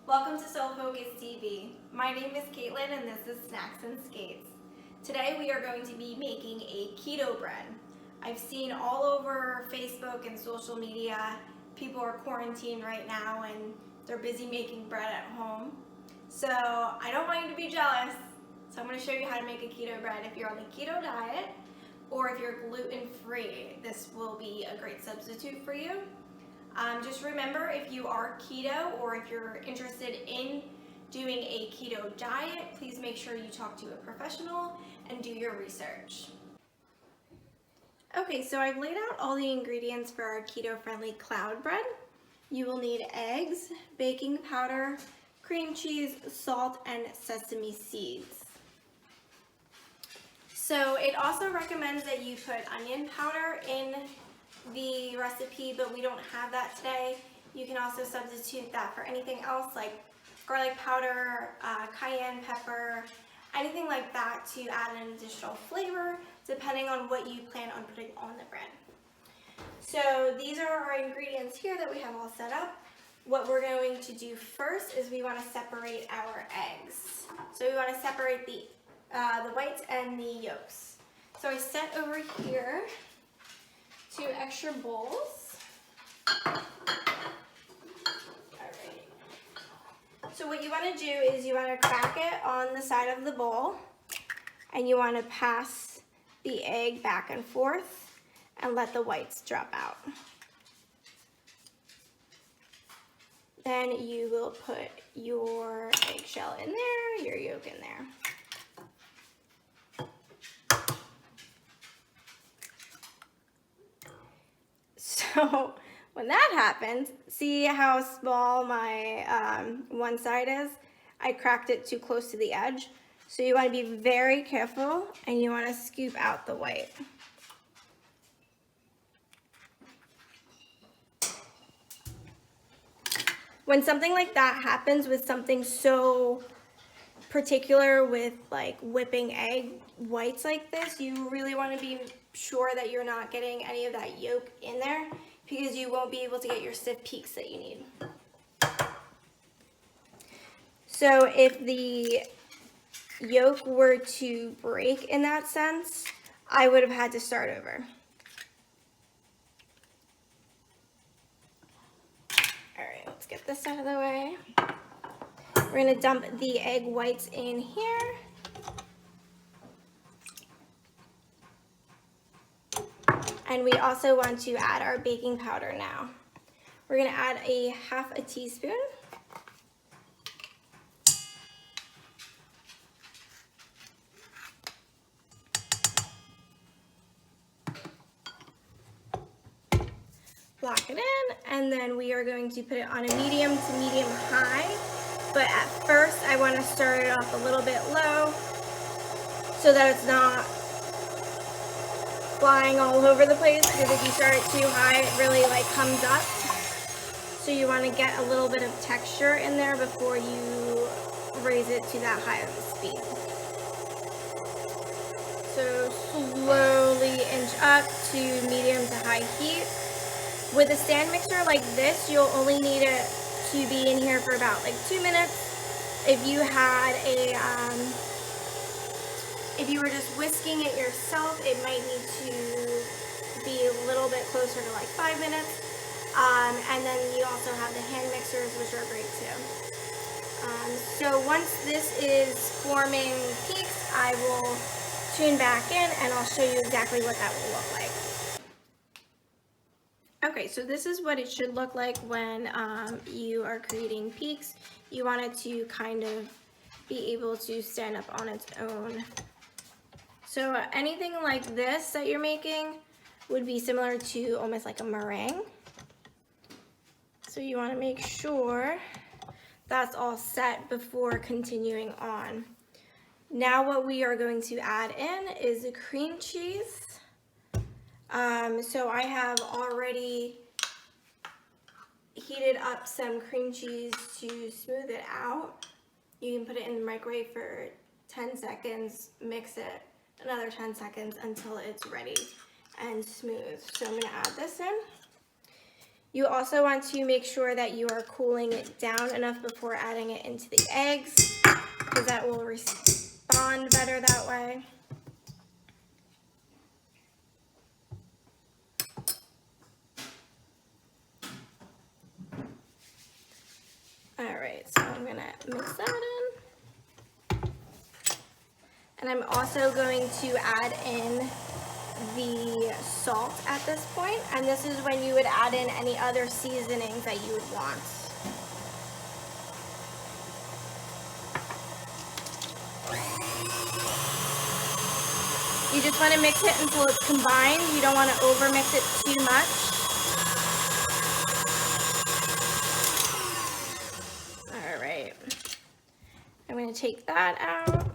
Welcome to Soul Focus TV. My name is Caitlyn and this is Snacks and Skates. Today we are going to be making a keto bread. I've seen all over Facebook and social media, people are quarantined right now and they're busy making bread at home. So I don't want you to be jealous. So I'm going to show you how to make a keto bread if you're on the keto diet or if you're gluten-free. This will be a great substitute for you. Just remember, if you are keto or if you're interested in doing a keto diet, please make sure you talk to a professional and do your research. Okay, so I've laid out all the ingredients for our keto-friendly cloud bread. You will need eggs, baking powder, cream cheese, salt, and sesame seeds. So it also recommends that you put onion powder in the recipe, but we don't have that today. You can also substitute that for anything else like garlic powder, cayenne pepper, anything like that to add an additional flavor depending on what you plan on putting on the bread. So these are our ingredients here that we have all set up. What we're going to do first is we want to separate our eggs. So we want to separate the whites and the yolks. So I set over here 2 extra bowls. Alright. So what you want to do is you want to crack it on the side of the bowl and you want to pass the egg back and forth and let the whites drop out. Then you will put your eggshell in there, your yolk in there. So when that happens, see how small my one side is? I cracked it too close to the edge. So you want to be very careful and you want to scoop out the white. When something like that happens with something so particular with like whipping egg whites like this, you really want to be sure that you're not getting any of that yolk in there because you won't be able to get your stiff peaks that you need. So if the yolk were to break in that sense, I would have had to start over. All right, let's get this out of the way. We're going to dump the egg whites in here. And we also want to add our baking powder now. We're going to add a ½ teaspoon. Lock it in, and then we are going to put it on a medium to medium high. But at first, I want to start it off a little bit low so that it's not flying all over the place, because if you start it too high, it really like comes up. So you want to get a little bit of texture in there before you raise it to that high of a speed. So slowly inch up to medium to high heat. With a stand mixer like this, you'll only need it to be in here for about like 2 minutes. If you had a if you were just whisking it yourself, it might need to be a little bit closer to like 5 minutes. And then you also have the hand mixers, which are great too. So once this is forming peaks, I will tune back in and I'll show you exactly what that will look like. Okay, so this is what it should look like when you are creating peaks. You want it to kind of be able to stand up on its own. So anything like this that you're making would be similar to almost like a meringue. So you want to make sure that's all set before continuing on. Now what we are going to add in is the cream cheese. So I have already heated up some cream cheese to smooth it out. You can put it in the microwave for 10 seconds, mix it another 10 seconds until it's ready and smooth. So I'm going to add this in. You also want to make sure that you are cooling it down enough before adding it into the eggs, because that will respond better that way. All right, so I'm gonna mix that in. And I'm also going to add in the salt at this point, and this is when you would add in any other seasonings that you would want. You just want to mix it until it's combined. You don't want to over mix it too much. All right, I'm going to take that out.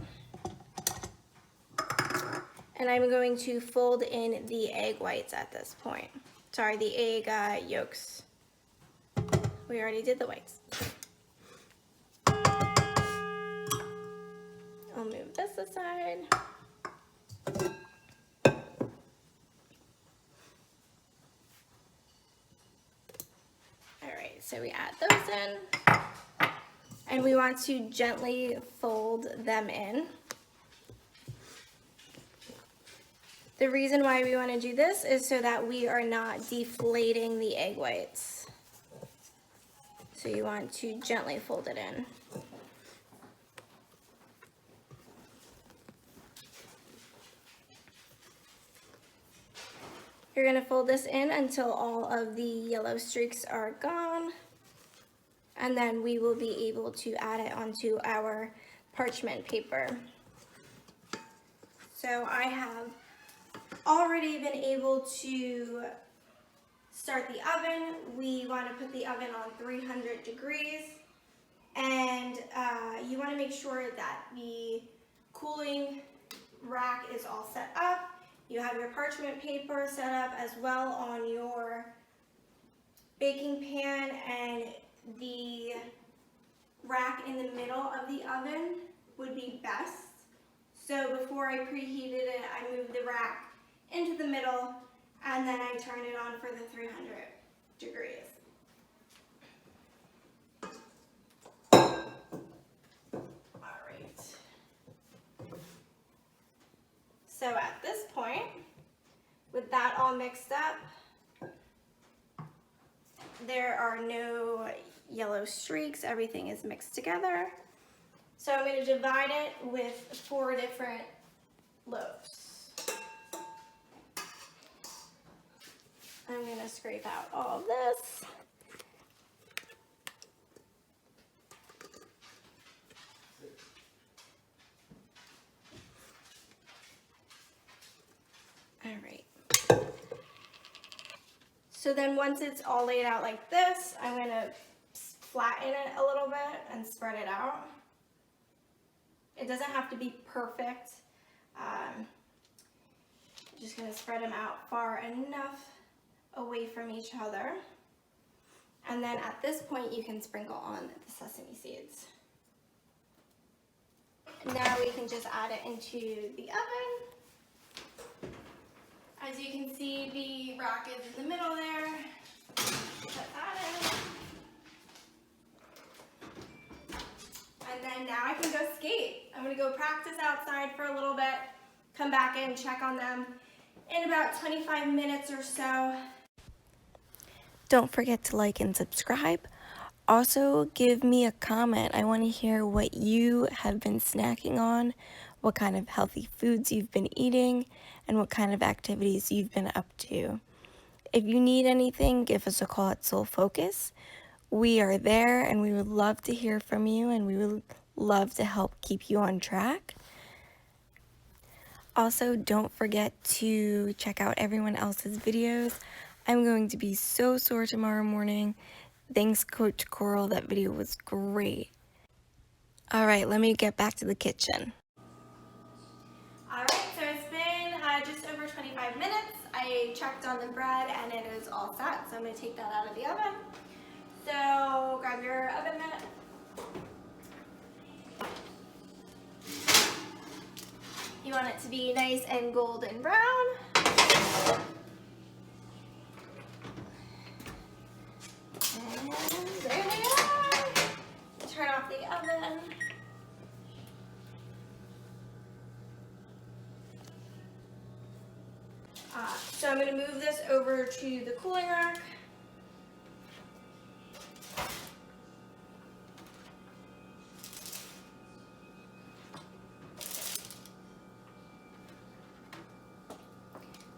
And I'm going to fold in the egg whites at this point. Sorry, the egg yolks. We already did the whites. I'll move this aside. All right, so we add those in. And we want to gently fold them in. The reason why we want to do this is so that we are not deflating the egg whites. So you want to gently fold it in. You're going to fold this in until all of the yellow streaks are gone. And then we will be able to add it onto our parchment paper. So I have already been able to start the oven. We want to put the oven on 300 degrees, and you want to make sure that the cooling rack is all set up. You have your parchment paper set up as well on your baking pan, and the rack in the middle of the oven would be best. So before I preheated it, I moved the rack into the middle, and then I turn it on for the 300 degrees. All right. So at this point, with that all mixed up, there are no yellow streaks. Everything is mixed together. So I'm going to divide it with 4 different loaves. I'm going to scrape out all of this. All right. So then once it's all laid out like this, I'm going to flatten it a little bit and spread it out. It doesn't have to be perfect. I'm just going to spread them out far enough away from each other. And then at this point, you can sprinkle on the sesame seeds. Now we can just add it into the oven. As you can see, the rack is in the middle there. Put that in. And then now I can go skate. I'm gonna go practice outside for a little bit, come back in, check on them in about 25 minutes or so. Don't forget to like and subscribe. Also, give me a comment. I want to hear what you have been snacking on, what kind of healthy foods you've been eating, and what kind of activities you've been up to. If you need anything, give us a call at Soul Focus. We are there, and we would love to hear from you, and we would love to help keep you on track. Also, don't forget to check out everyone else's videos. I'm going to be so sore tomorrow morning. Thanks, Coach Coral. That video was great. All right, let me get back to the kitchen. All right, so it's been just over 25 minutes. I checked on the bread and it is all set. So I'm going to take that out of the oven. So grab your oven mitt. You want it to be nice and golden brown. So I'm going to move this over to the cooling rack.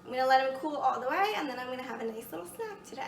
I'm going to let them cool all the way, and then I'm going to have a nice little snack today.